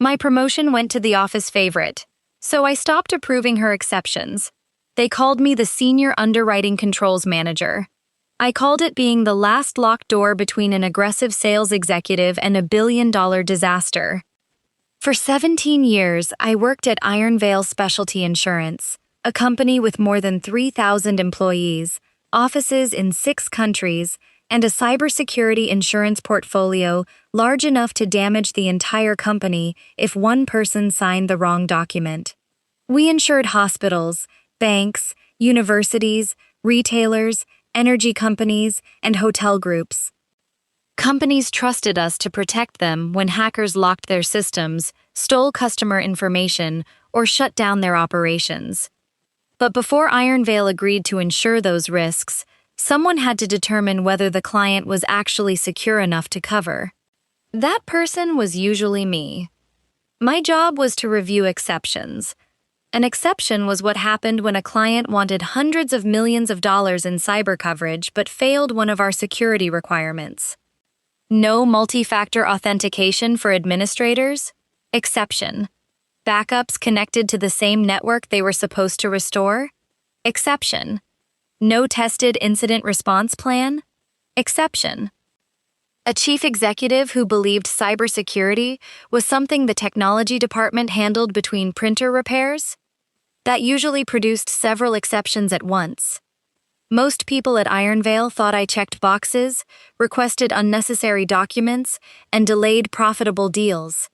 My promotion went to the office favorite, so I stopped approving her exceptions. They called me the Senior Underwriting Controls Manager. I called it being the last locked door between an aggressive sales executive and a billion-dollar disaster. For 17 years, I worked at Ironvale Specialty Insurance, a company with more than 3,000 employees, offices in 6 countries, and a cybersecurity insurance portfolio large enough to damage the entire company if one person signed the wrong document. We insured hospitals, banks, universities, retailers, energy companies, and hotel groups. Companies trusted us to protect them when hackers locked their systems, stole customer information, or shut down their operations. But before Ironvale agreed to insure those risks, someone had to determine whether the client was actually secure enough to cover. That person was usually me. My job was to review exceptions. An exception was what happened when a client wanted hundreds of millions of dollars in cyber coverage but failed one of our security requirements. No multi-factor authentication for administrators? Exception. Backups connected to the same network they were supposed to restore? Exception. No tested incident response plan? Exception. A chief executive who believed cybersecurity was something the technology department handled between printer repairs? That usually produced several exceptions at once. Most people at Ironvale thought I checked boxes, requested unnecessary documents, and delayed profitable deals.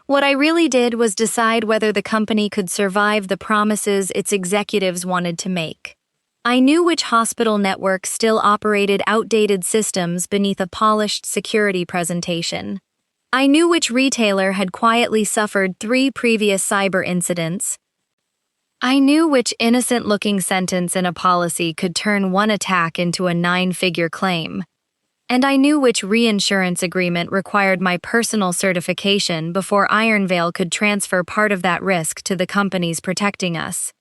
What I really did was decide whether the company could survive the promises its executives wanted to make. I knew which hospital network still operated outdated systems beneath a polished security presentation. I knew which retailer had quietly suffered 3 previous cyber incidents. I knew which innocent-looking sentence in a policy could turn one attack into a 9-figure claim. And I knew which reinsurance agreement required my personal certification before Ironvale could transfer part of that risk to the companies protecting us.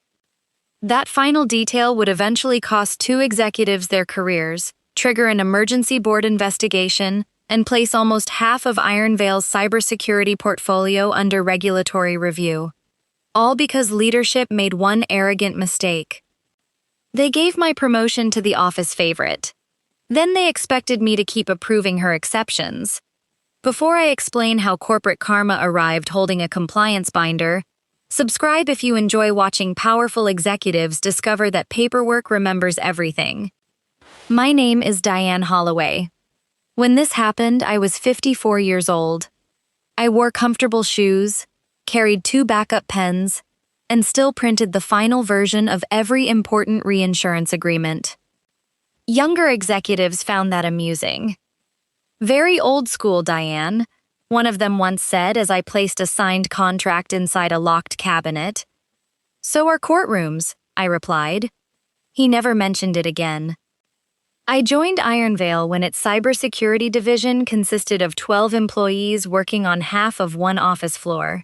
That final detail would eventually cost 2 executives their careers, trigger an emergency board investigation, and place almost half of Ironvale's cybersecurity portfolio under regulatory review. All because leadership made one arrogant mistake. They gave my promotion to the office favorite. Then they expected me to keep approving her exceptions. Before I explain how corporate karma arrived holding a compliance binder, subscribe if you enjoy watching powerful executives discover that paperwork remembers everything. My name is Diane Holloway. When this happened, I was 54 years old. I wore comfortable shoes, carried 2 backup pens, and still printed the final version of every important reinsurance agreement. Younger executives found that amusing. "Very old school, Diane," one of them once said as I placed a signed contract inside a locked cabinet. "So are courtrooms," I replied. He never mentioned it again. I joined Ironvale when its cybersecurity division consisted of 12 employees working on half of one office floor.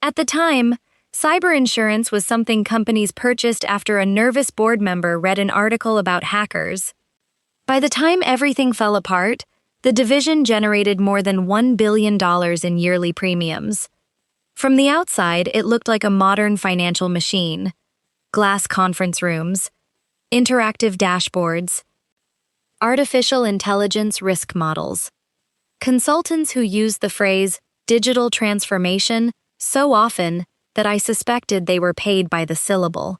At the time, cyber insurance was something companies purchased after a nervous board member read an article about hackers. By the time everything fell apart, the division generated more than $1 billion in yearly premiums. From the outside, it looked like a modern financial machine. Glass conference rooms, interactive dashboards, artificial intelligence risk models. Consultants who used the phrase digital transformation so often that I suspected they were paid by the syllable.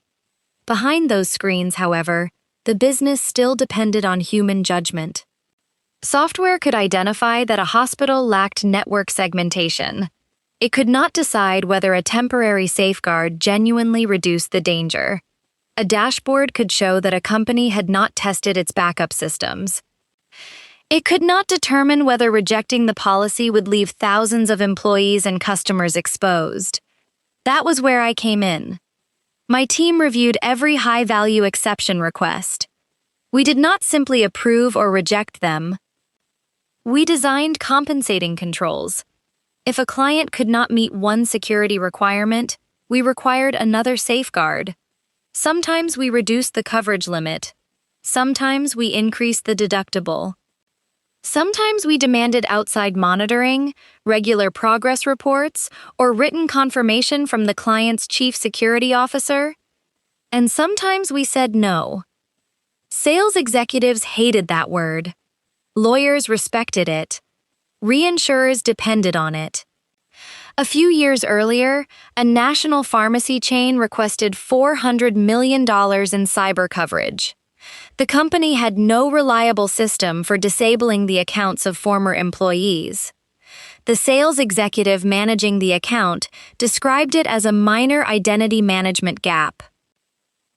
Behind those screens, however, the business still depended on human judgment. Software could identify that a hospital lacked network segmentation. It could not decide whether a temporary safeguard genuinely reduced the danger. A dashboard could show that a company had not tested its backup systems. It could not determine whether rejecting the policy would leave thousands of employees and customers exposed. That was where I came in. My team reviewed every high-value exception request. We did not simply approve or reject them. We designed compensating controls. If a client could not meet one security requirement, we required another safeguard. Sometimes we reduced the coverage limit. Sometimes we increased the deductible. Sometimes we demanded outside monitoring, regular progress reports, or written confirmation from the client's chief security officer. And sometimes we said no. Sales executives hated that word. Lawyers respected it. Reinsurers depended on it. A few years earlier, a national pharmacy chain requested $400 million in cyber coverage. The company had no reliable system for disabling the accounts of former employees. The sales executive managing the account described it as a minor identity management gap.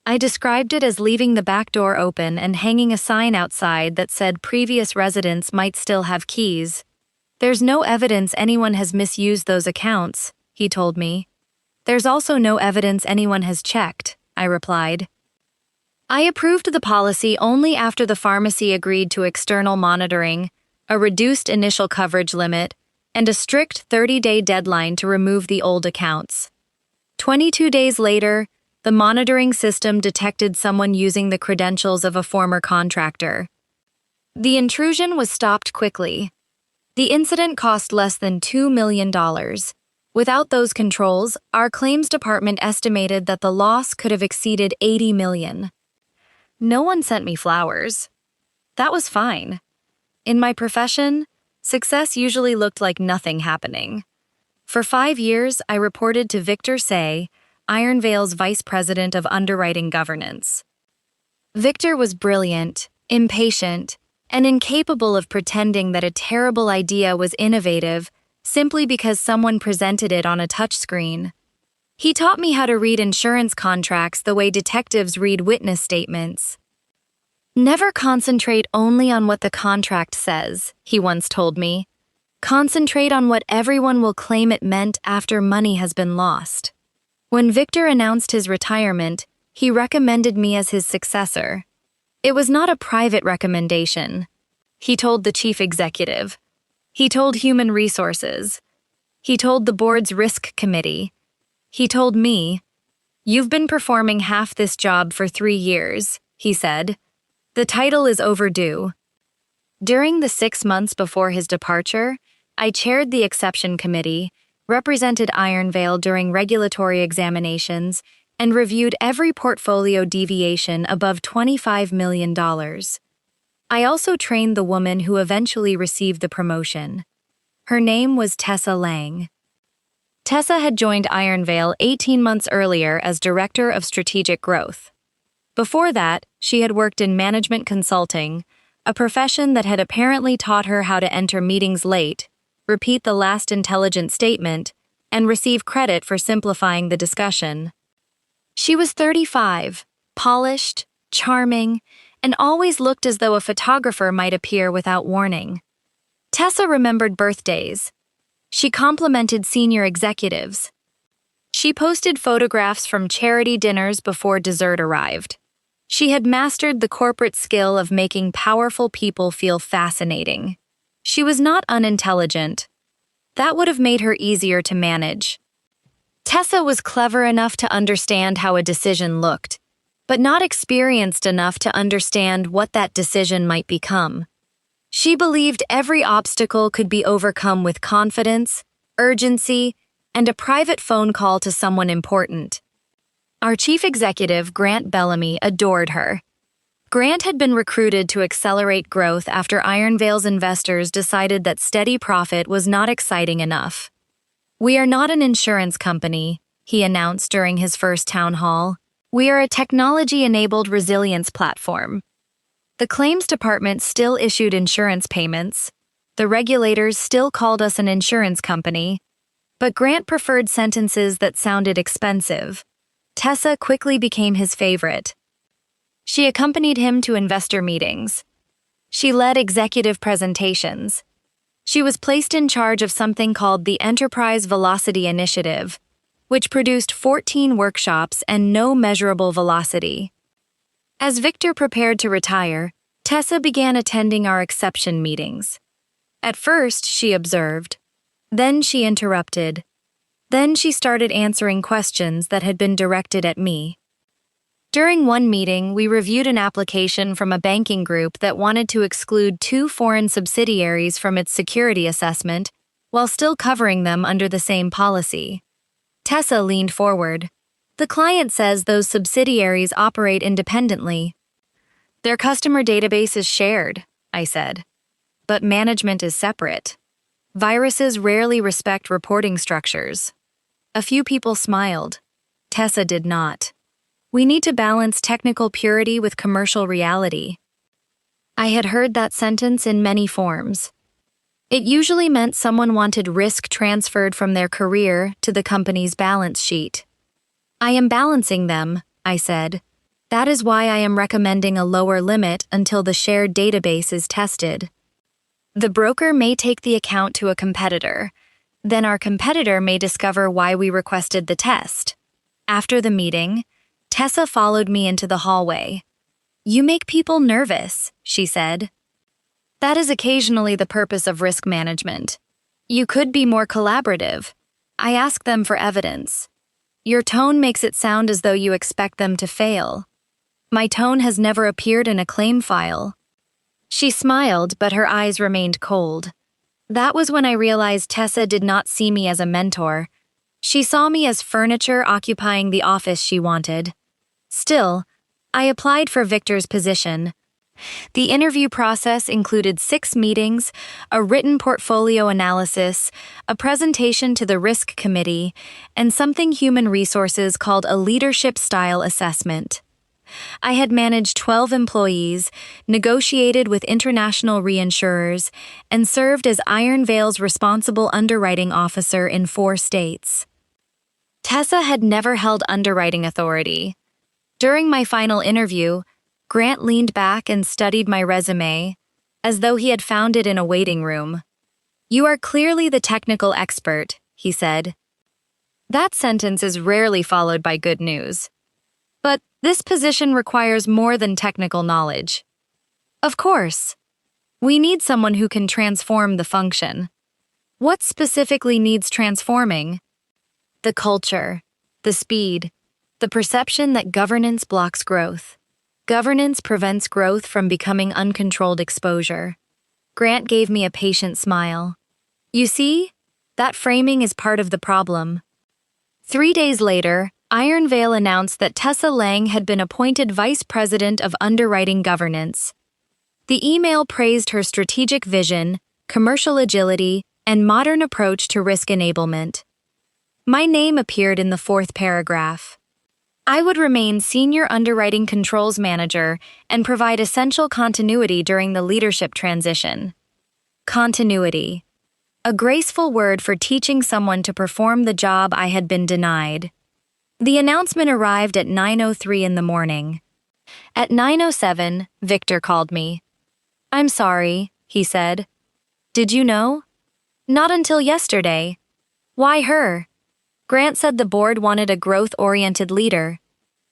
I described it as leaving the back door open and hanging a sign outside that said previous residents might still have keys. There's no evidence anyone has misused those accounts, he told me. There's also no evidence anyone has checked, I replied. I approved the policy only after the pharmacy agreed to external monitoring, a reduced initial coverage limit, and a strict 30-day deadline to remove the old accounts. 22 days later, the monitoring system detected someone using the credentials of a former contractor. The intrusion was stopped quickly. The incident cost less than $2 million. Without those controls, our claims department estimated that the loss could have exceeded $80 million. No one sent me flowers. That was fine. In my profession, success usually looked like nothing happening. For 5 years, I reported to Victor Say, Ironvale's Vice President of Underwriting Governance. Victor was brilliant, impatient, and incapable of pretending that a terrible idea was innovative simply because someone presented it on a touchscreen. He taught me how to read insurance contracts the way detectives read witness statements. Never concentrate only on what the contract says, he once told me. Concentrate on what everyone will claim it meant after money has been lost. When Victor announced his retirement, he recommended me as his successor. It was not a private recommendation. He told the chief executive. He told human resources. He told the board's risk committee. He told me, "You've been performing half this job for 3 years," he said. "The title is overdue." During the 6 months before his departure, I chaired the exception committee, represented Ironvale during regulatory examinations, and reviewed every portfolio deviation above $25 million. I also trained the woman who eventually received the promotion. Her name was Tessa Lang. Tessa had joined Ironvale 18 months earlier as Director of Strategic Growth. Before that, she had worked in management consulting, a profession that had apparently taught her how to enter meetings late, repeat the last intelligent statement, and receive credit for simplifying the discussion. She was 35, polished, charming, and always looked as though a photographer might appear without warning. Tessa remembered birthdays. She complimented senior executives. She posted photographs from charity dinners before dessert arrived. She had mastered the corporate skill of making powerful people feel fascinating. She was not unintelligent. That would have made her easier to manage. Tessa was clever enough to understand how a decision looked, but not experienced enough to understand what that decision might become. She believed every obstacle could be overcome with confidence, urgency, and a private phone call to someone important. Our chief executive, Grant Bellamy, adored her. Grant had been recruited to accelerate growth after Ironvale's investors decided that steady profit was not exciting enough. "We are not an insurance company," he announced during his first town hall. "We are a technology-enabled resilience platform." The claims department still issued insurance payments. The regulators still called us an insurance company. But Grant preferred sentences that sounded expensive. Tessa quickly became his favorite. She accompanied him to investor meetings. She led executive presentations. She was placed in charge of something called the Enterprise Velocity Initiative, which produced 14 workshops and no measurable velocity. As Victor prepared to retire, Tessa began attending our exception meetings. At first, she observed. Then she interrupted. Then she started answering questions that had been directed at me. During one meeting, we reviewed an application from a banking group that wanted to exclude 2 foreign subsidiaries from its security assessment while still covering them under the same policy. Tessa leaned forward. The client says those subsidiaries operate independently. Their customer database is shared, I said. But management is separate. Viruses rarely respect reporting structures. A few people smiled. Tessa did not. We need to balance technical purity with commercial reality. I had heard that sentence in many forms. It usually meant someone wanted risk transferred from their career to the company's balance sheet. I am balancing them, I said. That is why I am recommending a lower limit until the shared database is tested. The broker may take the account to a competitor. Then our competitor may discover why we requested the test. After the meeting, Tessa followed me into the hallway. You make people nervous, she said. That is occasionally the purpose of risk management. You could be more collaborative. I ask them for evidence. Your tone makes it sound as though you expect them to fail. My tone has never appeared in a claim file. She smiled, but her eyes remained cold. That was when I realized Tessa did not see me as a mentor. She saw me as furniture occupying the office she wanted. Still, I applied for Victor's position. The interview process included 6 meetings, a written portfolio analysis, a presentation to the risk committee, and something human resources called a leadership style assessment. I had managed 12 employees, negotiated with international reinsurers, and served as Ironvale's responsible underwriting officer in 4 states. Tessa had never held underwriting authority. During my final interview, Grant leaned back and studied my resume, as though he had found it in a waiting room. You are clearly the technical expert, he said. That sentence is rarely followed by good news. But this position requires more than technical knowledge. Of course. We need someone who can transform the function. What specifically needs transforming? The culture, the speed, the perception that governance blocks growth. Governance prevents growth from becoming uncontrolled exposure. Grant gave me a patient smile. You see, that framing is part of the problem. 3 days later, Ironvale announced that Tessa Lang had been appointed Vice President of Underwriting Governance. The email praised her strategic vision, commercial agility, and modern approach to risk enablement. My name appeared in the 4th paragraph. I would remain Senior Underwriting Controls Manager and provide essential continuity during the leadership transition. Continuity. A graceful word for teaching someone to perform the job I had been denied. The announcement arrived at 9:03 in the morning. At 9:07, Victor called me. I'm sorry, he said. Did you know? Not until yesterday. Why her? Grant said the board wanted a growth-oriented leader.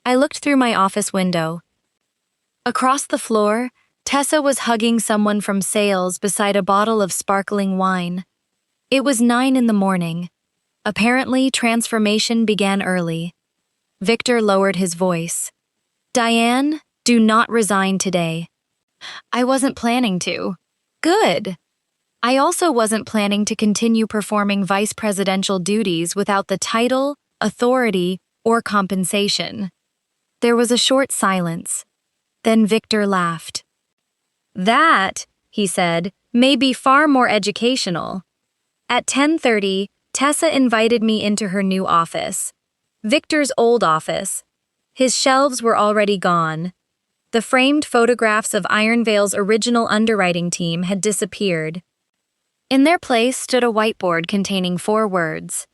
I looked through my office window. Across the floor, Tessa was hugging someone from sales beside a bottle of sparkling wine. It was 9 in the morning. Apparently, transformation began early. Victor lowered his voice. Diane, do not resign today. I wasn't planning to. Good. I also wasn't planning to continue performing vice presidential duties without the title, authority, or compensation. There was a short silence. Then Victor laughed. That, he said, may be far more educational. At 10:30, Tessa invited me into her new office. Victor's old office. His shelves were already gone. The framed photographs of Ironvale's original underwriting team had disappeared. In their place stood a whiteboard containing 4 words: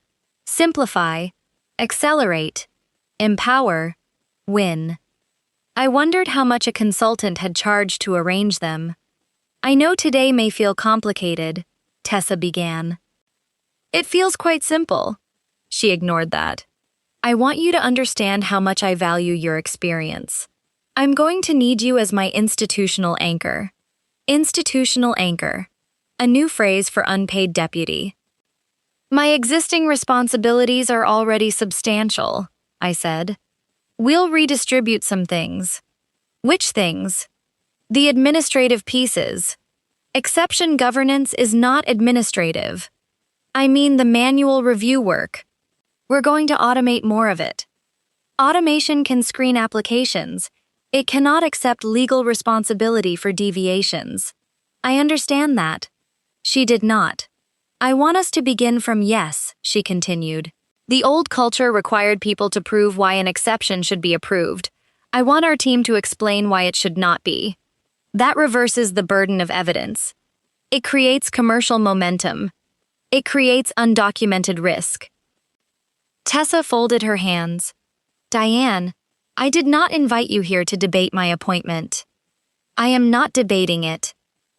simplify, accelerate, empower, win. I wondered how much a consultant had charged to arrange them. I know today may feel complicated, Tessa began. It feels quite simple. She ignored that. I want you to understand how much I value your experience. I'm going to need you as my institutional anchor. Institutional anchor. A new phrase for unpaid deputy. My existing responsibilities are already substantial, I said. We'll redistribute some things. Which things? The administrative pieces. Exception governance is not administrative. I mean the manual review work. We're going to automate more of it. Automation can screen applications. It cannot accept legal responsibility for deviations. I understand that. She did not. I want us to begin from yes, she continued. The old culture required people to prove why an exception should be approved. I want our team to explain why it should not be. That reverses the burden of evidence. It creates commercial momentum. It creates undocumented risk. Tessa folded her hands. Diane, I did not invite you here to debate my appointment. I am not debating it.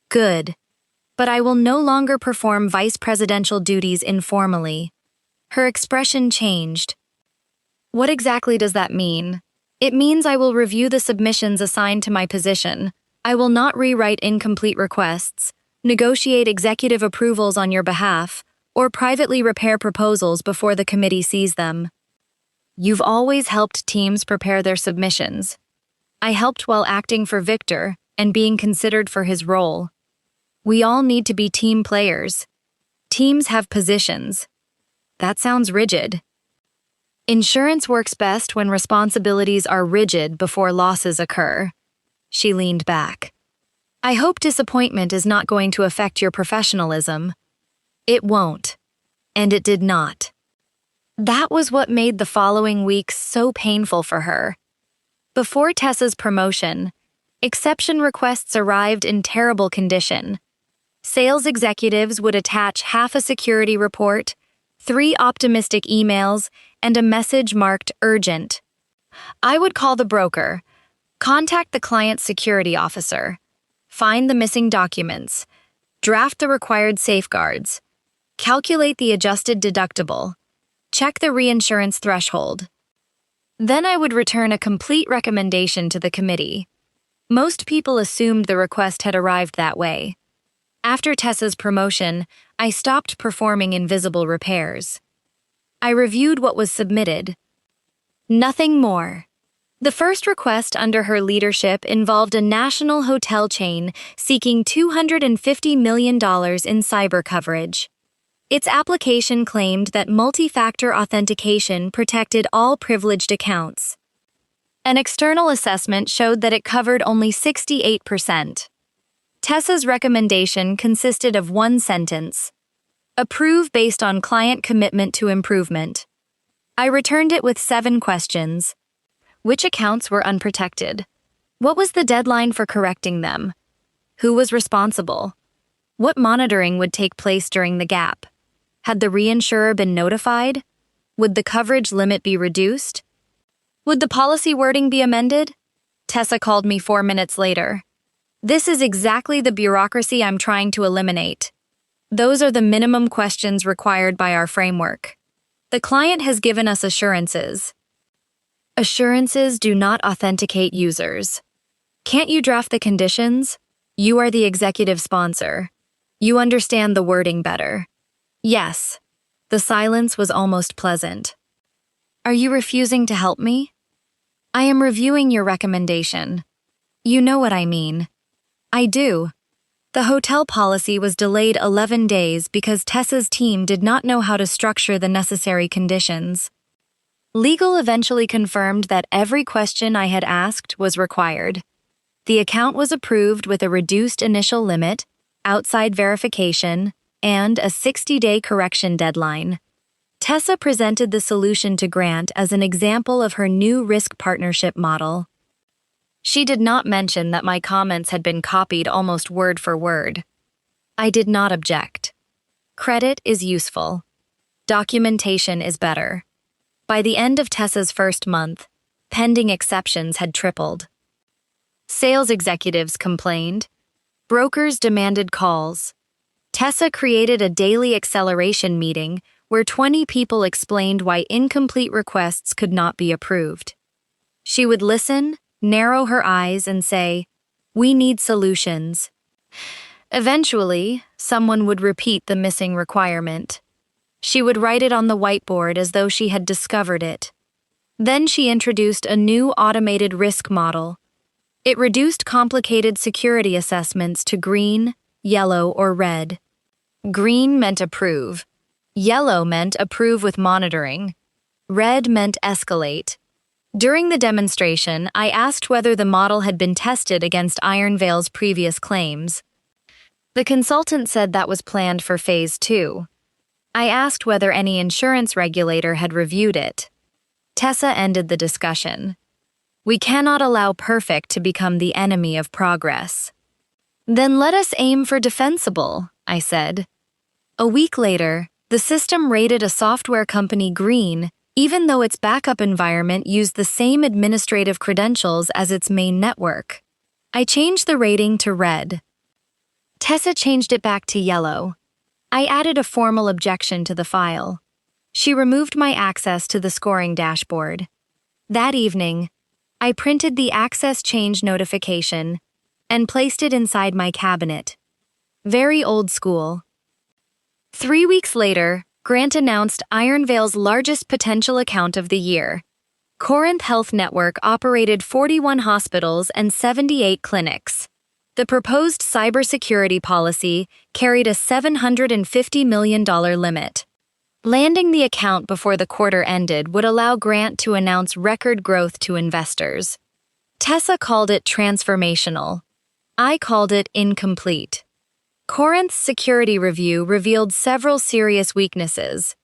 Good. But I will no longer perform vice presidential duties informally. Her expression changed. What exactly does that mean? It means I will review the submissions assigned to my position. I will not rewrite incomplete requests, negotiate executive approvals on your behalf, or privately repair proposals before the committee sees them. You've always helped teams prepare their submissions. I helped while acting for Victor and being considered for his role. We all need to be team players. Teams have positions. That sounds rigid. Insurance works best when responsibilities are rigid before losses occur. She leaned back. I hope disappointment is not going to affect your professionalism. It won't. And it did not. That was what made the following weeks so painful for her. Before Tessa's promotion, exception requests arrived in terrible condition. Sales executives would attach half a security report, 3 optimistic emails, and a message marked urgent. I would call the broker, contact the client's security officer, find the missing documents, draft the required safeguards, calculate the adjusted deductible, check the reinsurance threshold. Then I would return a complete recommendation to the committee. Most people assumed the request had arrived that way. After Tessa's promotion, I stopped performing invisible repairs. I reviewed what was submitted. Nothing more. The first request under her leadership involved a national hotel chain seeking $250 million in cyber coverage. Its application claimed that multi-factor authentication protected all privileged accounts. An external assessment showed that it covered only 68%. Tessa's recommendation consisted of one sentence: approve based on client commitment to improvement. I returned it with 7 questions. Which accounts were unprotected? What was the deadline for correcting them? Who was responsible? What monitoring would take place during the gap? Had the reinsurer been notified? Would the coverage limit be reduced? Would the policy wording be amended? Tessa called me 4 minutes later. This is exactly the bureaucracy I'm trying to eliminate. Those are the minimum questions required by our framework. The client has given us assurances. Assurances do not authenticate users. Can't you draft the conditions? You are the executive sponsor. You understand the wording better. Yes. The silence was almost pleasant. Are you refusing to help me? I am reviewing your recommendation. You know what I mean. I do. The hotel policy was delayed 11 days because Tessa's team did not know how to structure the necessary conditions. Legal eventually confirmed that every question I had asked was required. The account was approved with a reduced initial limit, outside verification, and a 60-day correction deadline. Tessa presented the solution to Grant as an example of her new risk partnership model. She did not mention that my comments had been copied almost word for word. I did not object. Credit is useful. Documentation is better. By the end of Tessa's first month, pending exceptions had tripled. Sales executives complained. Brokers demanded calls. Tessa created a daily acceleration meeting where 20 people explained why incomplete requests could not be approved. She would listen, narrow her eyes, and say, "We need solutions." Eventually, someone would repeat the missing requirement. She would write it on the whiteboard as though she had discovered it. Then she introduced a new automated risk model. It reduced complicated security assessments to green, yellow, or red. Green meant approve. Yellow meant approve with monitoring. Red meant escalate. During the demonstration, I asked whether the model had been tested against Ironvale's previous claims. The consultant said that was planned for Phase 2. I asked whether any insurance regulator had reviewed it. Tessa ended the discussion. We cannot allow perfect to become the enemy of progress. Then let us aim for defensible, I said. A week later, the system rated a software company green, even though its backup environment used the same administrative credentials as its main network. I changed the rating to red. Tessa changed it back to yellow. I added a formal objection to the file. She removed my access to the scoring dashboard. That evening, I printed the access change notification and placed it inside my cabinet. Very old school. 3 weeks later, Grant announced Ironvale's largest potential account of the year. Corinth Health Network operated 41 hospitals and 78 clinics. The proposed cybersecurity policy carried a $750 million limit. Landing the account before the quarter ended would allow Grant to announce record growth to investors. Tessa called it transformational. I called it incomplete. Corinth's security review revealed several serious weaknesses.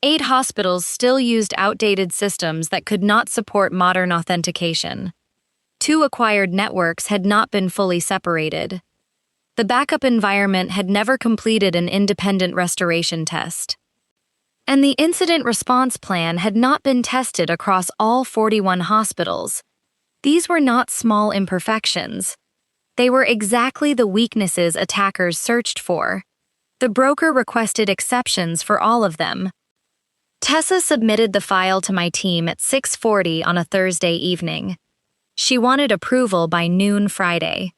8 hospitals still used outdated systems that could not support modern authentication. 2 acquired networks had not been fully separated. The backup environment had never completed an independent restoration test. And the incident response plan had not been tested across all 41 hospitals. These were not small imperfections. They were exactly the weaknesses attackers searched for. The broker requested exceptions for all of them. Tessa submitted the file to my team at 6:40 on a Thursday evening. She wanted approval by noon Friday.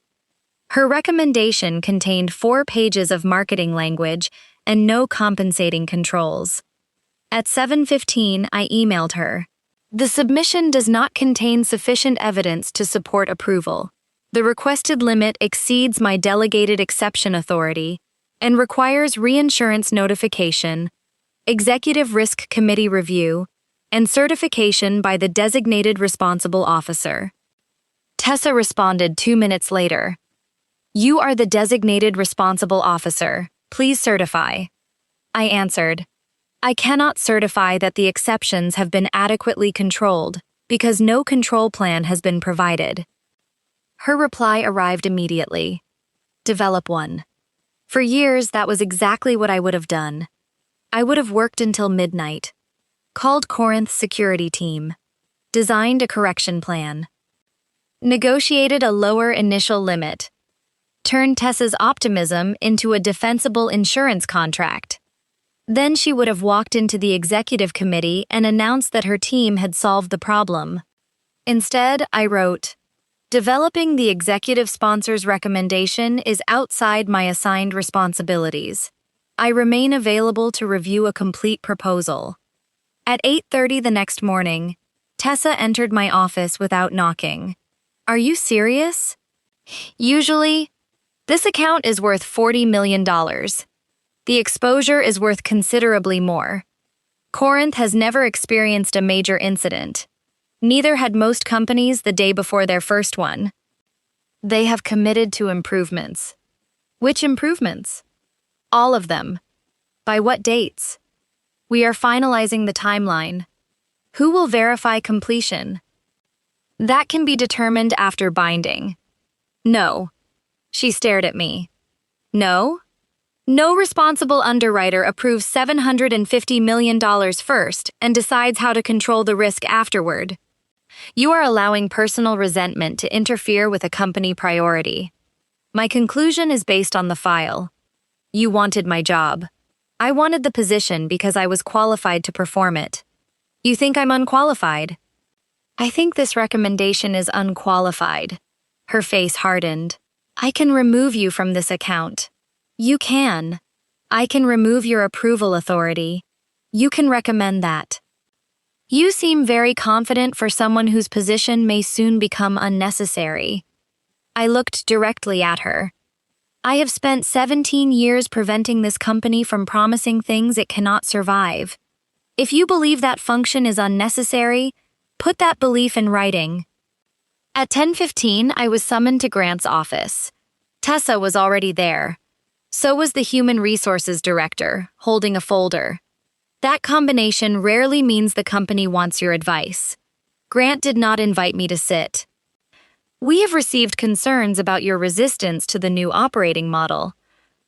Her recommendation contained 4 pages of marketing language and no compensating controls. At 7:15, I emailed her. The submission does not contain sufficient evidence to support approval. The requested limit exceeds my delegated exception authority and requires reinsurance notification, executive risk committee review, and certification by the designated responsible officer. Tessa responded 2 minutes later. You are the designated responsible officer. Please certify. I answered. I cannot certify that the exceptions have been adequately controlled because no control plan has been provided. Her reply arrived immediately. Develop one. For years, that was exactly what I would have done. I would have worked until midnight, called Corinth's security team, designed a correction plan, negotiated a lower initial limit, turned Tessa's optimism into a defensible insurance contract. Then she would have walked into the executive committee and announced that her team had solved the problem. Instead, I wrote, developing the executive sponsor's recommendation is outside my assigned responsibilities. I remain available to review a complete proposal. At 8:30 the next morning, Tessa entered my office without knocking. Are you serious? Usually, this account is worth $40 million. The exposure is worth considerably more. Corinth has never experienced a major incident. Neither had most companies the day before their first one. They have committed to improvements. Which improvements? All of them. By what dates? We are finalizing the timeline. Who will verify completion? That can be determined after binding. No. She stared at me. No? No responsible underwriter approves $750 million first and decides how to control the risk afterward. You are allowing personal resentment to interfere with a company priority. My conclusion is based on the file. You wanted my job. I wanted the position because I was qualified to perform it. You think I'm unqualified? I think this recommendation is unqualified. Her face hardened. I can remove you from this account. You can. I can remove your approval authority. You can recommend that. You seem very confident for someone whose position may soon become unnecessary. I looked directly at her. I have spent 17 years preventing this company from promising things it cannot survive. If you believe that function is unnecessary, put that belief in writing. At 10:15, I was summoned to Grant's office. Tessa was already there. So was the Human Resources Director, holding a folder. That combination rarely means the company wants your advice. Grant did not invite me to sit. We have received concerns about your resistance to the new operating model.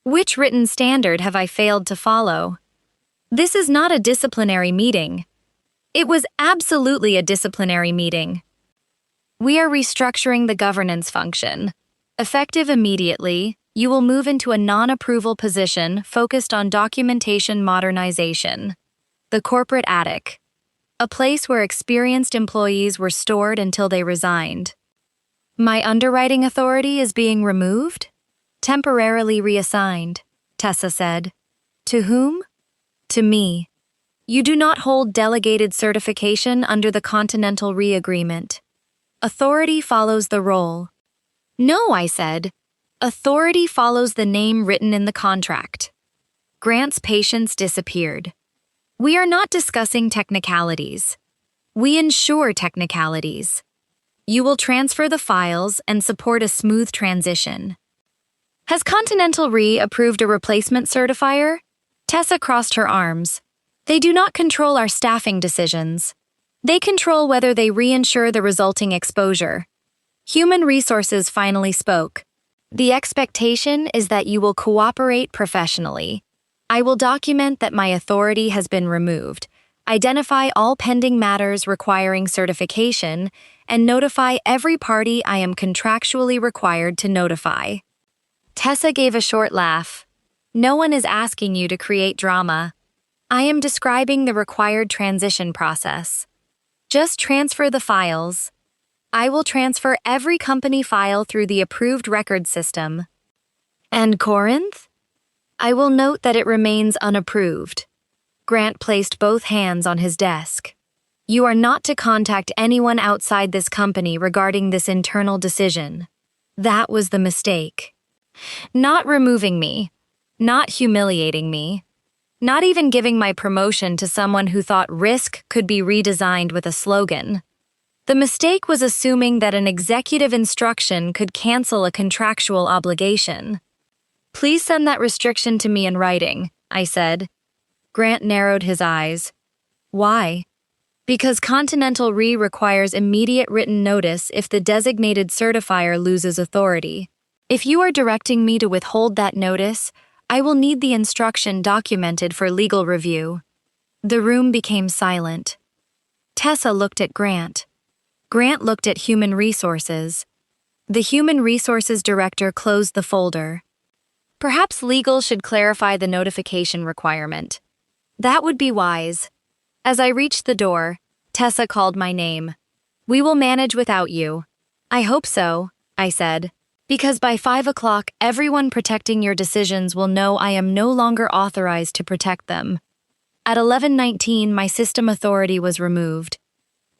Which written standard have I failed to follow? This is not a disciplinary meeting. It was absolutely a disciplinary meeting. We are restructuring the governance function. Effective immediately, you will move into a non-approval position focused on documentation modernization. The corporate attic. A place where experienced employees were stored until they resigned. My underwriting authority is being removed? Temporarily reassigned, Tessa said. To whom? To me. You do not hold delegated certification under the Continental Re Agreement. Authority follows the role. No, I said. Authority follows the name written in the contract. Grant's patience disappeared. We are not discussing technicalities. We ensure technicalities. You will transfer the files and support a smooth transition. Has Continental Re approved a replacement certifier? Tessa crossed her arms. They do not control our staffing decisions. They control whether they reinsure the resulting exposure. Human Resources finally spoke. The expectation is that you will cooperate professionally. I will document that my authority has been removed, identify all pending matters requiring certification, and notify every party I am contractually required to notify. Tessa gave a short laugh. No one is asking you to create drama. I am describing the required transition process. Just transfer the files. I will transfer every company file through the approved record system. And Corinth? I will note that it remains unapproved. Grant placed both hands on his desk. You are not to contact anyone outside this company regarding this internal decision. That was the mistake. Not removing me, not humiliating me, not even giving my promotion to someone who thought risk could be redesigned with a slogan. The mistake was assuming that an executive instruction could cancel a contractual obligation. Please send that restriction to me in writing, I said. Grant narrowed his eyes. Why? Because Continental Re requires immediate written notice if the designated certifier loses authority. If you are directing me to withhold that notice, I will need the instruction documented for legal review. The room became silent. Tessa looked at Grant. Grant looked at Human Resources. The Human Resources Director closed the folder. Perhaps legal should clarify the notification requirement. That would be wise. As I reached the door, Tessa called my name. We will manage without you. I hope so, I said, because by 5 o'clock, everyone protecting your decisions will know I am no longer authorized to protect them. At 11:19, my system authority was removed.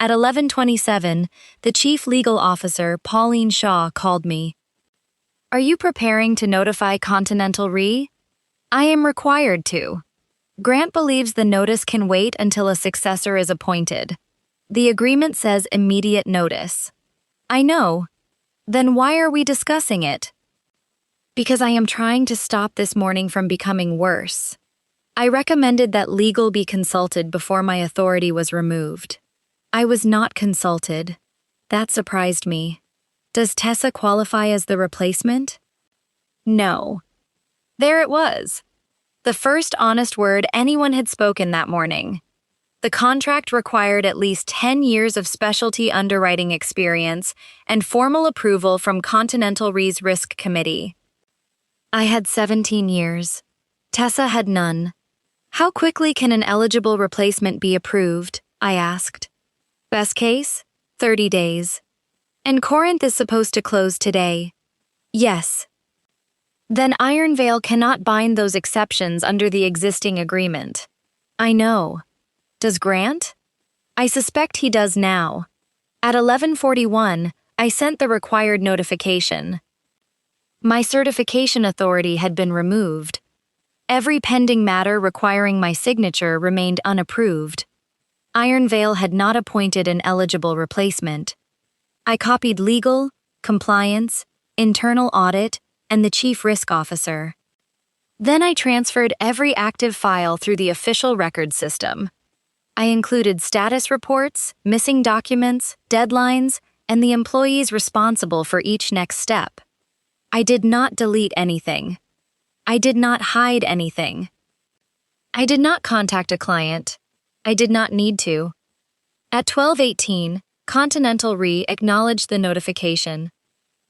At 11:27, the Chief Legal Officer, Pauline Shaw, called me. Are you preparing to notify Continental Re? I am required to. Grant believes the notice can wait until a successor is appointed. The agreement says immediate notice. I know. Then why are we discussing it? Because I am trying to stop this morning from becoming worse. I recommended that legal be consulted before my authority was removed. I was not consulted. That surprised me. Does Tessa qualify as the replacement? No. There it was. The first honest word anyone had spoken that morning. The contract required at least 10 years of specialty underwriting experience and formal approval from Continental Re's Risk Committee. I had 17 years. Tessa had none. How quickly can an eligible replacement be approved? I asked. Best case, 30 days. And Corinth is supposed to close today. Yes. Then Ironvale cannot bind those exceptions under the existing agreement. I know. Does Grant? I suspect he does now. At 11:41, I sent the required notification. My certification authority had been removed. Every pending matter requiring my signature remained unapproved. Ironvale had not appointed an eligible replacement. I copied legal, compliance, internal audit, and the chief risk officer. Then I transferred every active file through the official records system. I included status reports, missing documents, deadlines, and the employees responsible for each next step. I did not delete anything. I did not hide anything. I did not contact a client. I did not need to. At 12:18, Continental Re acknowledged the notification.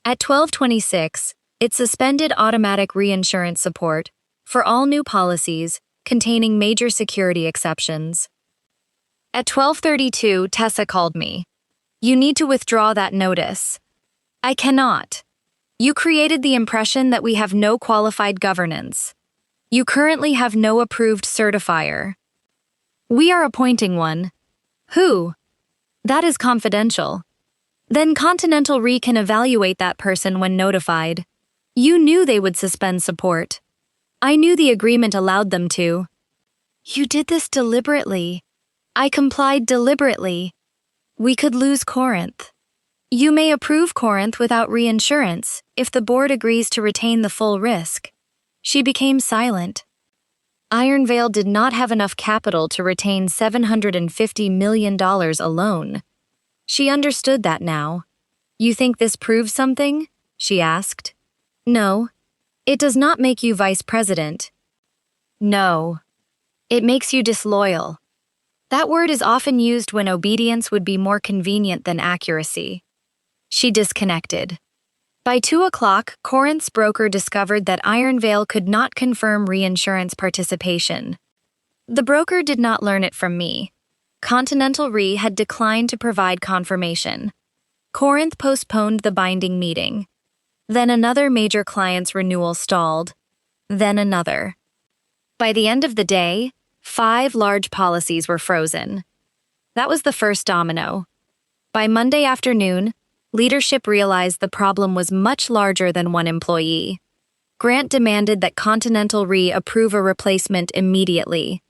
At 12:26, it suspended automatic reinsurance support for all new policies containing major security exceptions. At 12:32, Tessa called me. You need to withdraw that notice. I cannot. You created the impression that we have no qualified governance. You currently have no approved certifier. We are appointing one. Who? That is confidential. Then Continental Re can evaluate that person when notified. You knew they would suspend support. I knew the agreement allowed them to. You did this deliberately. I complied deliberately. We could lose Corinth. You may approve Corinth without reinsurance if the board agrees to retain the full risk. She became silent. Ironvale did not have enough capital to retain $750 million alone. She understood that now. You think this proves something? She asked. No. It does not make you vice president. No. It makes you disloyal. That word is often used when obedience would be more convenient than accuracy. She disconnected. By 2 o'clock, Corinth's broker discovered that Ironvale could not confirm reinsurance participation. The broker did not learn it from me. Continental Re had declined to provide confirmation. Corinth postponed the binding meeting. Then another major client's renewal stalled. Then another. By the end of the day, 5 large policies were frozen. That was the first domino. By Monday afternoon, leadership realized the problem was much larger than one employee. Grant demanded that Continental Re approve a replacement immediately.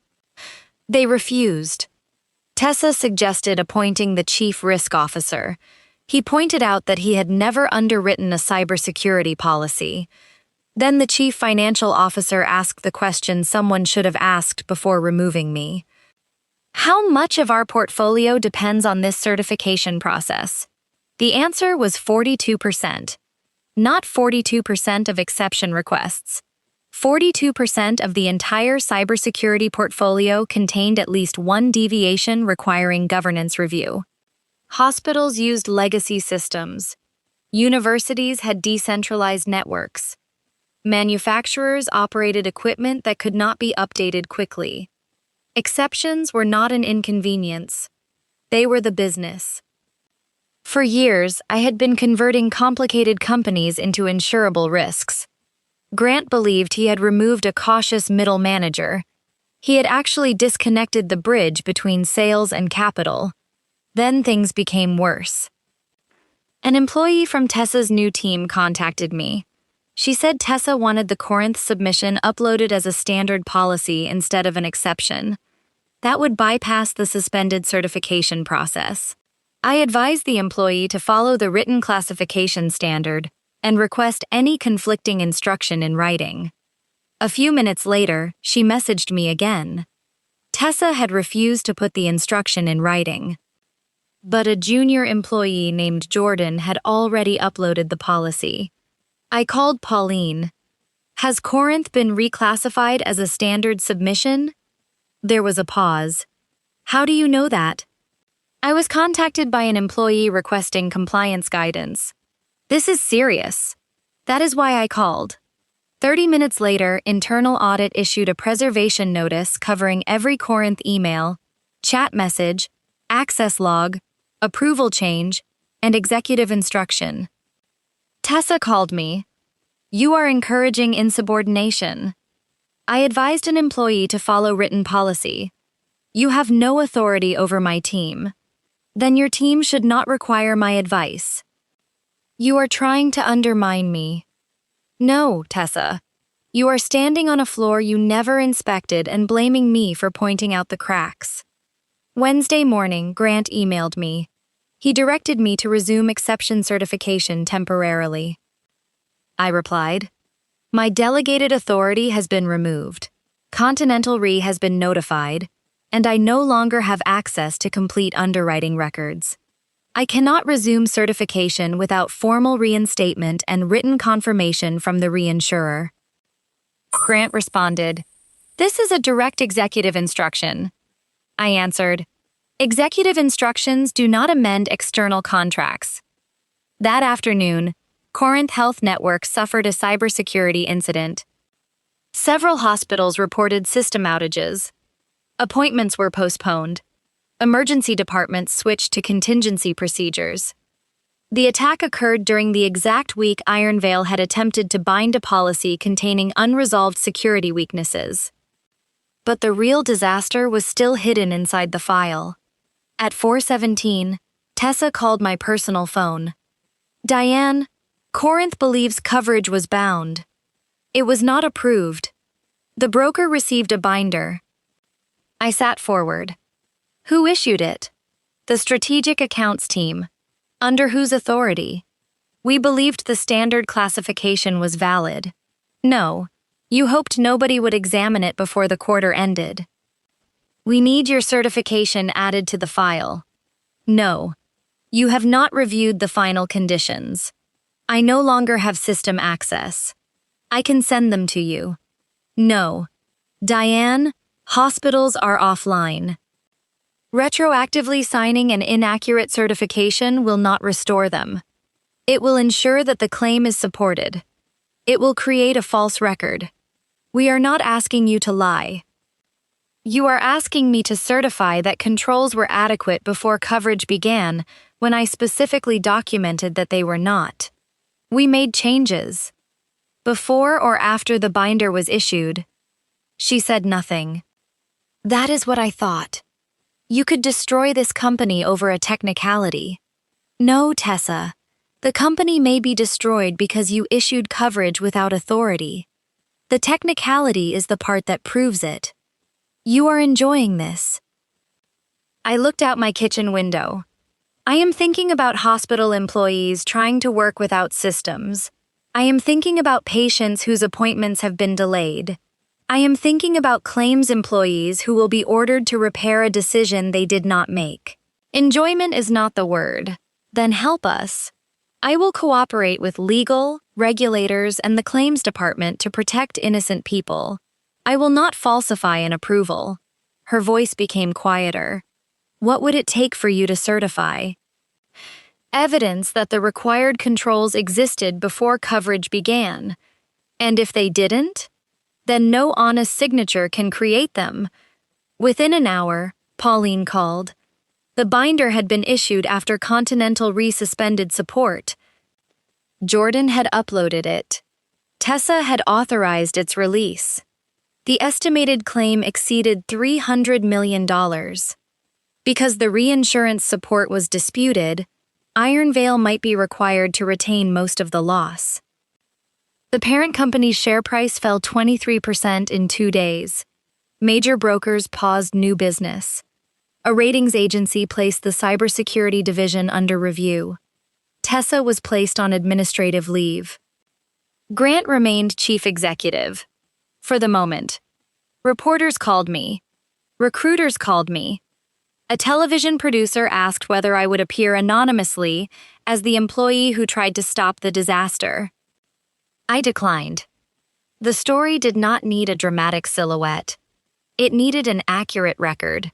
They refused. Tessa suggested appointing the chief risk officer. He pointed out that he had never underwritten a cybersecurity policy. Then the chief financial officer asked the question someone should have asked before removing me. How much of our portfolio depends on this certification process? The answer was 42%. Not 42% of exception requests. 42% of the entire cybersecurity portfolio contained at least one deviation requiring governance review. Hospitals used legacy systems. Universities had decentralized networks. Manufacturers operated equipment that could not be updated quickly. Exceptions were not an inconvenience. They were the business. For years, I had been converting complicated companies into insurable risks. Grant believed he had removed a cautious middle manager. He had actually disconnected the bridge between sales and capital. Then things became worse. An employee from Tessa's new team contacted me. She said Tessa wanted the Corinth submission uploaded as a standard policy instead of an exception. That would bypass the suspended certification process. I advised the employee to follow the written classification standard and request any conflicting instruction in writing. A few minutes later, she messaged me again. Tessa had refused to put the instruction in writing. But a junior employee named Jordan had already uploaded the policy. I called Pauline. Has Corinth been reclassified as a standard submission? There was a pause. How do you know that? I was contacted by an employee requesting compliance guidance. This is serious. That is why I called. 30 minutes later, internal audit issued a preservation notice covering every Corinth email, chat message, access log, approval change, and executive instruction. Tessa called me. You are encouraging insubordination. I advised an employee to follow written policy. You have no authority over my team. Then your team should not require my advice. You are trying to undermine me. No, Tessa. You are standing on a floor you never inspected and blaming me for pointing out the cracks. Wednesday morning, Grant emailed me. He directed me to resume exception certification temporarily. I replied, "My delegated authority has been removed. Continental Re has been notified, and I no longer have access to complete underwriting records. I cannot resume certification without formal reinstatement and written confirmation from the reinsurer." Grant responded, "This is a direct executive instruction." I answered, "Executive instructions do not amend external contracts." That afternoon, Corinth Health Network suffered a cybersecurity incident. Several hospitals reported system outages. Appointments were postponed. Emergency departments switched to contingency procedures. The attack occurred during the exact week Ironvale had attempted to bind a policy containing unresolved security weaknesses. But the real disaster was still hidden inside the file. At 4:17, Tessa called my personal phone. "Diane, Corinth believes coverage was bound. It was not approved. The broker received a binder." I sat forward. "Who issued it?" "The strategic accounts team." "Under whose authority?" "We believed the standard classification was valid." "No, you hoped nobody would examine it before the quarter ended." "We need your certification added to the file." "No, you have not reviewed the final conditions. I no longer have system access. I can send them to you." "No. Diane, hospitals are offline. Retroactively signing an inaccurate certification will not restore them. It will ensure that the claim is supported. It will create a false record. We are not asking you to lie. You are asking me to certify that controls were adequate before coverage began when I specifically documented that they were not. We made changes. Before or after the binder was issued." She said nothing. "That is what I thought. You could destroy this company over a technicality." "No, Tessa. The company may be destroyed because you issued coverage without authority. The technicality is the part that proves it. You are enjoying this." I looked out my kitchen window. I am thinking about hospital employees trying to work without systems. I am thinking about patients whose appointments have been delayed. I am thinking about claims employees who will be ordered to repair a decision they did not make. Enjoyment is not the word. Then help us. I will cooperate with legal, regulators, and the claims department to protect innocent people. I will not falsify an approval. Her voice became quieter. "What would it take for you to certify?" "Evidence that the required controls existed before coverage began. And if they didn't, then no honest signature can create them." Within an hour, Pauline called. The binder had been issued after Continental Re-suspended support. Jordan had uploaded it. Tessa had authorized its release. The estimated claim exceeded $300 million. Because the reinsurance support was disputed, Ironvale might be required to retain most of the loss. The parent company's share price fell 23% in 2 days. Major brokers paused new business. A ratings agency placed the cybersecurity division under review. Tessa was placed on administrative leave. Grant remained chief executive. For the moment. Reporters called me. Recruiters called me. A television producer asked whether I would appear anonymously as the employee who tried to stop the disaster. I declined. The story did not need a dramatic silhouette. It needed an accurate record.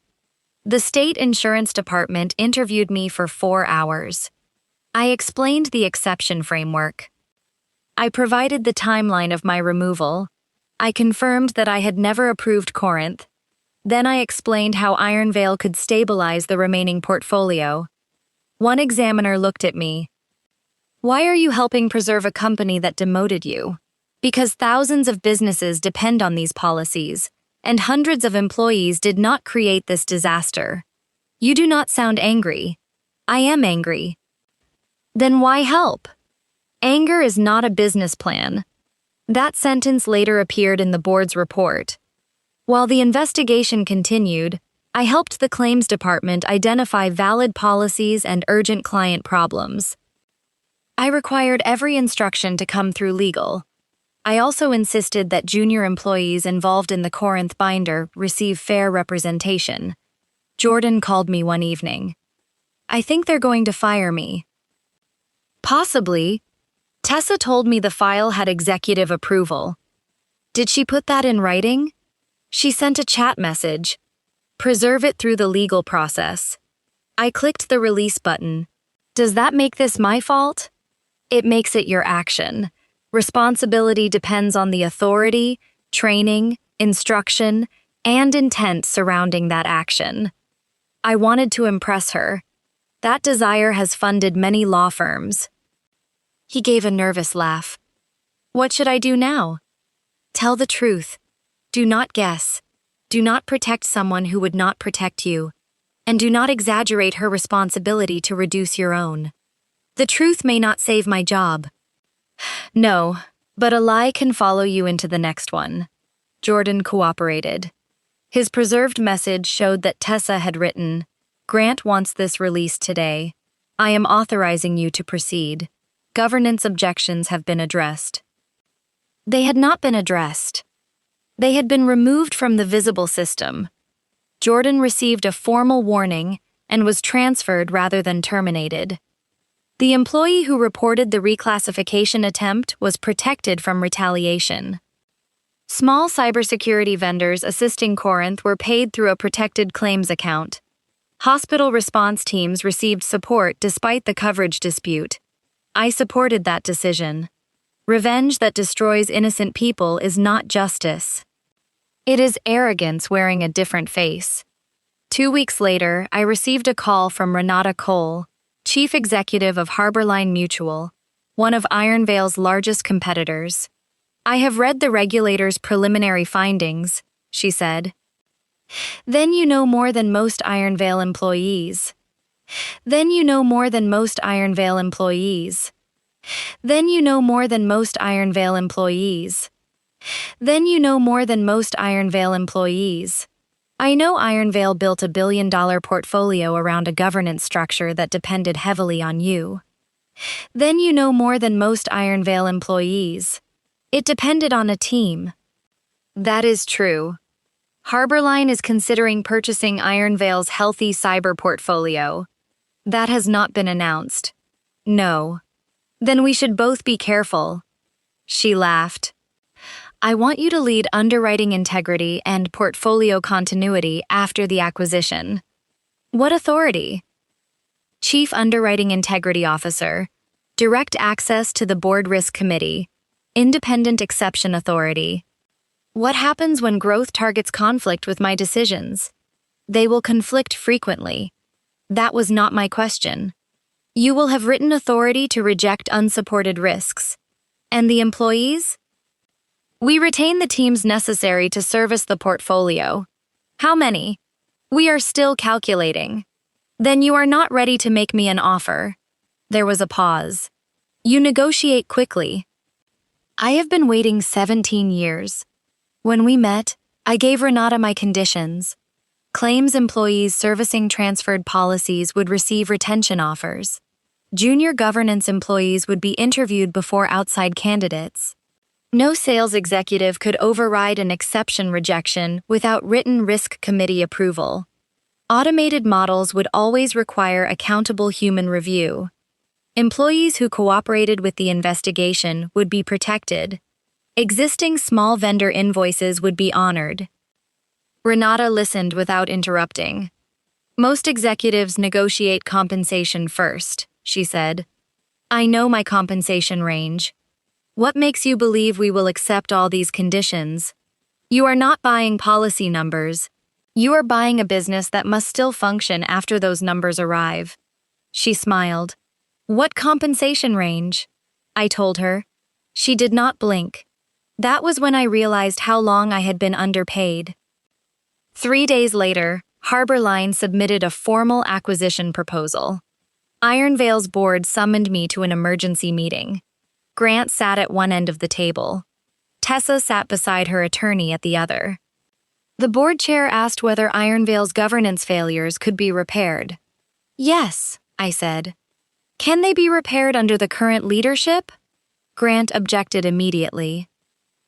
The state insurance department interviewed me for 4 hours. I explained the exception framework. I provided the timeline of my removal. I confirmed that I had never approved Corinth. Then I explained how Ironvale could stabilize the remaining portfolio. One examiner looked at me. "Why are you helping preserve a company that demoted you?" "Because thousands of businesses depend on these policies, and hundreds of employees did not create this disaster." "You do not sound angry." I am angry. Then why help? Anger is not a business plan. That sentence later appeared in the board's report. While the investigation continued, I helped the claims department identify valid policies and urgent client problems. I required every instruction to come through legal. I also insisted that junior employees involved in the Corinth binder receive fair representation. Jordan called me one evening. I think they're going to fire me. Possibly. Tessa told me the file had executive approval. Did she put that in writing? She sent a chat message. Preserve it through the legal process. I clicked the release button. Does that make this my fault? It makes it your action. Responsibility depends on the authority, training, instruction, and intent surrounding that action. I wanted to impress her. That desire has funded many law firms. He gave a nervous laugh. What should I do now? Tell the truth. Do not guess. Do not protect someone who would not protect you. And do not exaggerate her responsibility to reduce your own. The truth may not save my job. No, but a lie can follow you into the next one. Jordan cooperated. His preserved message showed that Tessa had written, Grant wants this released today. I am authorizing you to proceed. Governance objections have been addressed. They had not been addressed. They had been removed from the visible system. Jordan received a formal warning and was transferred rather than terminated. The employee who reported the reclassification attempt was protected from retaliation. Small cybersecurity vendors assisting Corinth were paid through a protected claims account. Hospital response teams received support despite the coverage dispute. I supported that decision. Revenge that destroys innocent people is not justice. It is arrogance wearing a different face. 2 weeks later, I received a call from Renata Cole, Chief Executive of Harborline Mutual, one of Ironvale's largest competitors. I have read the regulator's preliminary findings, she said. Then you know more than most Ironvale employees. Then you know more than most Ironvale employees. Then you know more than most Ironvale employees. Then you know more than most Ironvale employees. I know Ironvale built a billion-dollar portfolio around a governance structure that depended heavily on you. Then you know more than most Ironvale employees. It depended on a team. That is true. Harborline is considering purchasing Ironvale's healthy cyber portfolio. That has not been announced. No. Then we should both be careful. She laughed. I want you to lead underwriting integrity and portfolio continuity after the acquisition. What authority? Chief Underwriting Integrity Officer, direct access to the Board Risk Committee, independent exception authority. What happens when growth targets conflict with my decisions? They will conflict frequently. That was not my question. You will have written authority to reject unsupported risks. And the employees? We retain the teams necessary to service the portfolio. How many? We are still calculating. Then you are not ready to make me an offer. There was a pause. You negotiate quickly. I have been waiting 17 years. When we met, I gave Renata my conditions. Claims employees servicing transferred policies would receive retention offers. Junior governance employees would be interviewed before outside candidates. No sales executive could override an exception rejection without written risk committee approval. Automated models would always require accountable human review. Employees who cooperated with the investigation would be protected. Existing small vendor invoices would be honored. Renata listened without interrupting. Most executives negotiate compensation first, she said. I know my compensation range. What makes you believe we will accept all these conditions? You are not buying policy numbers. You are buying a business that must still function after those numbers arrive. She smiled. What compensation range? I told her. She did not blink. That was when I realized how long I had been underpaid. 3 days later, Harborline submitted a formal acquisition proposal. Ironvale's board summoned me to an emergency meeting. Grant sat at one end of the table. Tessa sat beside her attorney at the other. The board chair asked whether Ironvale's governance failures could be repaired. Yes, I said. Can they be repaired under the current leadership? Grant objected immediately.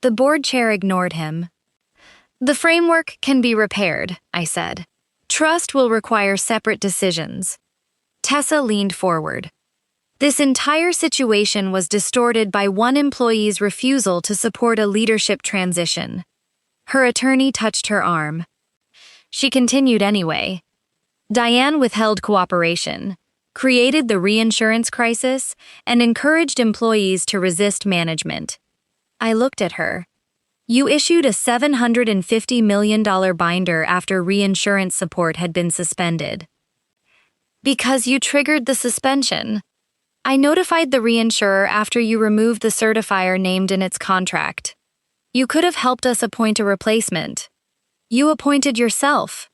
The board chair ignored him. The framework can be repaired, I said. Trust will require separate decisions. Tessa leaned forward. This entire situation was distorted by one employee's refusal to support a leadership transition. Her attorney touched her arm. She continued anyway. Diane withheld cooperation, created the reinsurance crisis, and encouraged employees to resist management. I looked at her. You issued a $750 million binder after reinsurance support had been suspended. Because you triggered the suspension. I notified the reinsurer after you removed the certifier named in its contract. You could have helped us appoint a replacement. You appointed yourself,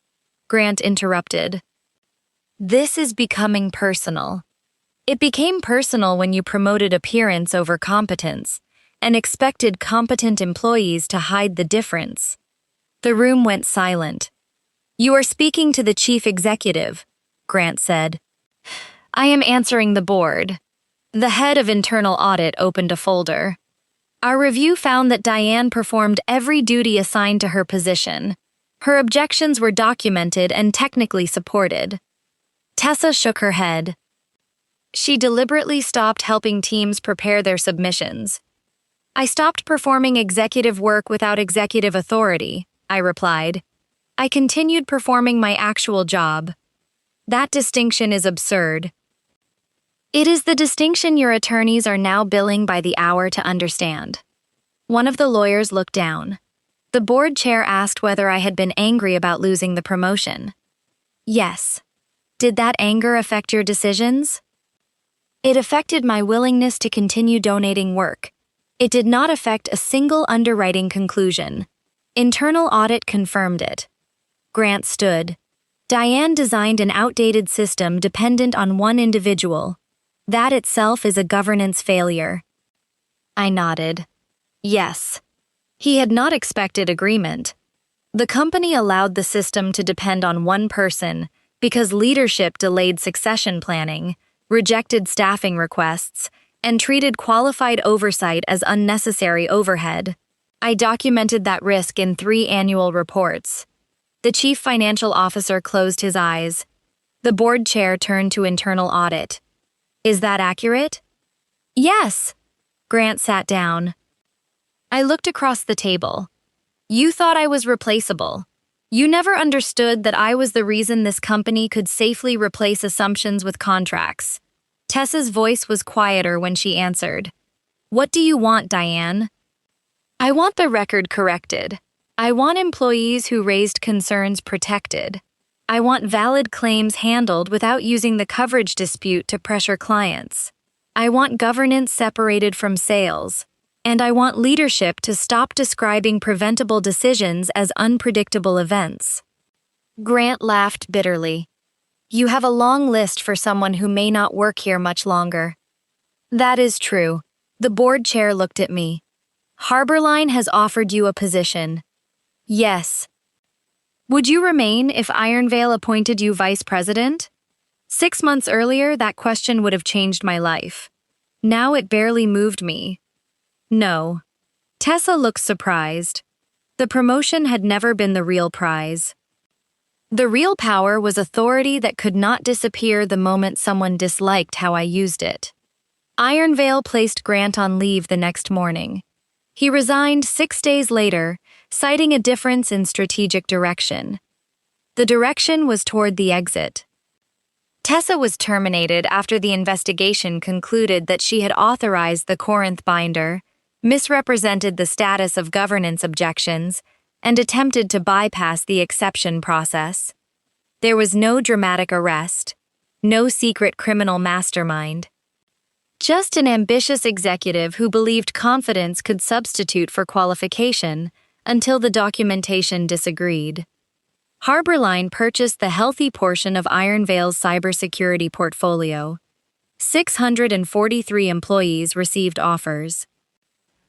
Grant interrupted. This is becoming personal. It became personal when you promoted appearance over competence and expected competent employees to hide the difference. The room went silent. You are speaking to the chief executive, Grant said. I am answering the board. The head of internal audit opened a folder. Our review found that Diane performed every duty assigned to her position. Her objections were documented and technically supported. Tessa shook her head. She deliberately stopped helping teams prepare their submissions. I stopped performing executive work without executive authority, I replied. I continued performing my actual job. That distinction is absurd. It is the distinction your attorneys are now billing by the hour to understand. One of the lawyers looked down. The board chair asked whether I had been angry about losing the promotion. Yes. Did that anger affect your decisions? It affected my willingness to continue donating work. It did not affect a single underwriting conclusion. Internal audit confirmed it. Grant stood. Diane designed an outdated system dependent on one individual. That itself is a governance failure. I nodded. Yes. He had not expected agreement. The company allowed the system to depend on one person because leadership delayed succession planning, rejected staffing requests, and treated qualified oversight as unnecessary overhead. I documented that risk in 3 annual reports. The chief financial officer closed his eyes. The board chair turned to internal audit. Is that accurate? Yes. Grant sat down. I looked across the table. You thought I was replaceable. You never understood that I was the reason this company could safely replace assumptions with contracts. Tessa's voice was quieter when she answered. What do you want, Diane? I want the record corrected. I want employees who raised concerns protected. I want valid claims handled without using the coverage dispute to pressure clients. I want governance separated from sales. And I want leadership to stop describing preventable decisions as unpredictable events. Grant laughed bitterly. You have a long list for someone who may not work here much longer. That is true. The board chair looked at me. Harborline has offered you a position. Yes. Would you remain if Ironvale appointed you vice president? 6 months earlier, that question would have changed my life. Now it barely moved me. No. Tessa looked surprised. The promotion had never been the real prize. The real power was authority that could not disappear the moment someone disliked how I used it. Ironvale placed Grant on leave the next morning. He resigned 6 days later, citing a difference in strategic direction. The direction was toward the exit. Tessa was terminated after the investigation concluded that she had authorized the Corinth binder, misrepresented the status of governance objections, and attempted to bypass the exception process. There was no dramatic arrest, no secret criminal mastermind. Just an ambitious executive who believed confidence could substitute for qualification until the documentation disagreed. Harborline purchased the healthy portion of Ironvale's cybersecurity portfolio, 643 employees received offers.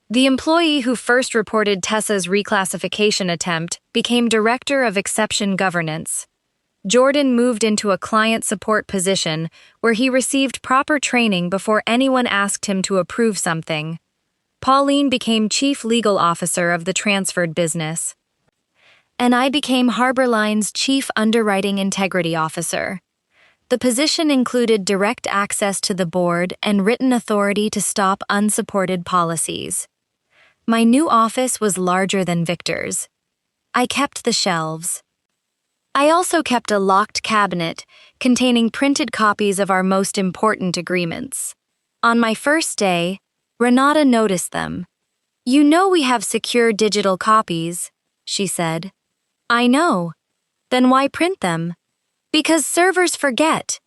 The employee who first reported Tessa's reclassification attempt became Director of Exception Governance. Jordan moved into a client support position where he received proper training before anyone asked him to approve something. Pauline became Chief Legal Officer of the transferred business. And I became Harborline's Chief Underwriting Integrity Officer. The position included direct access to the board and written authority to stop unsupported policies. My new office was larger than Victor's. I kept the shelves. I also kept a locked cabinet containing printed copies of our most important agreements. On my first day, Renata noticed them. "You know we have secure digital copies," she said. "I know. Then why print them?" "Because servers forget."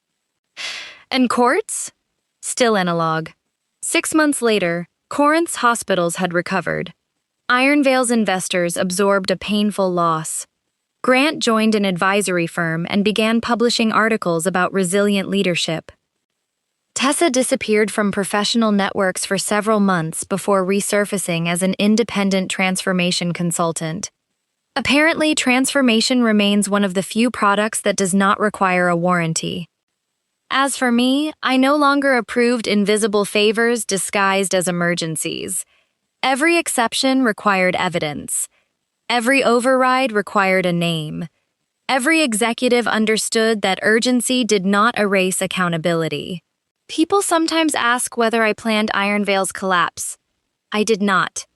"And courts?" "Still analog." 6 months later, Corinth's hospitals had recovered. Ironvale's investors absorbed a painful loss. Grant joined an advisory firm and began publishing articles about resilient leadership. Tessa disappeared from professional networks for several months before resurfacing as an independent transformation consultant. Apparently, transformation remains one of the few products that does not require a warranty. As for me, I no longer approved invisible favors disguised as emergencies. Every exception required evidence. Every override required a name. Every executive understood that urgency did not erase accountability. People sometimes ask whether I planned Ironvale's collapse. I did not.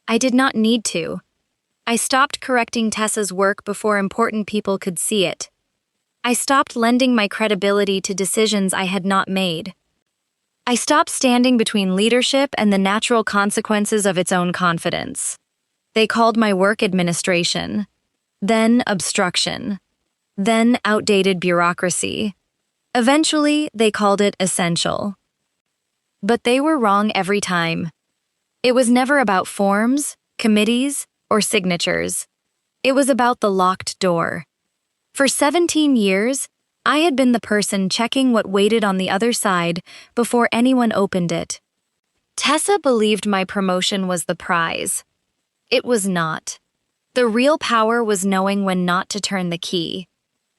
I did not need to. I stopped correcting Tessa's work before important people could see it. I stopped lending my credibility to decisions I had not made. I stopped standing between leadership and the natural consequences of its own confidence. They called my work administration, then obstruction, then outdated bureaucracy. Eventually, they called it essential. But they were wrong every time. It was never about forms, committees, or signatures. It was about the locked door. For 17 years, I had been the person checking what waited on the other side before anyone opened it. Tessa believed my promotion was the prize. It was not. The real power was knowing when not to turn the key.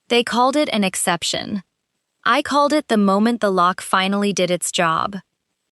They called it an exception. I called it the moment the lock finally did its job.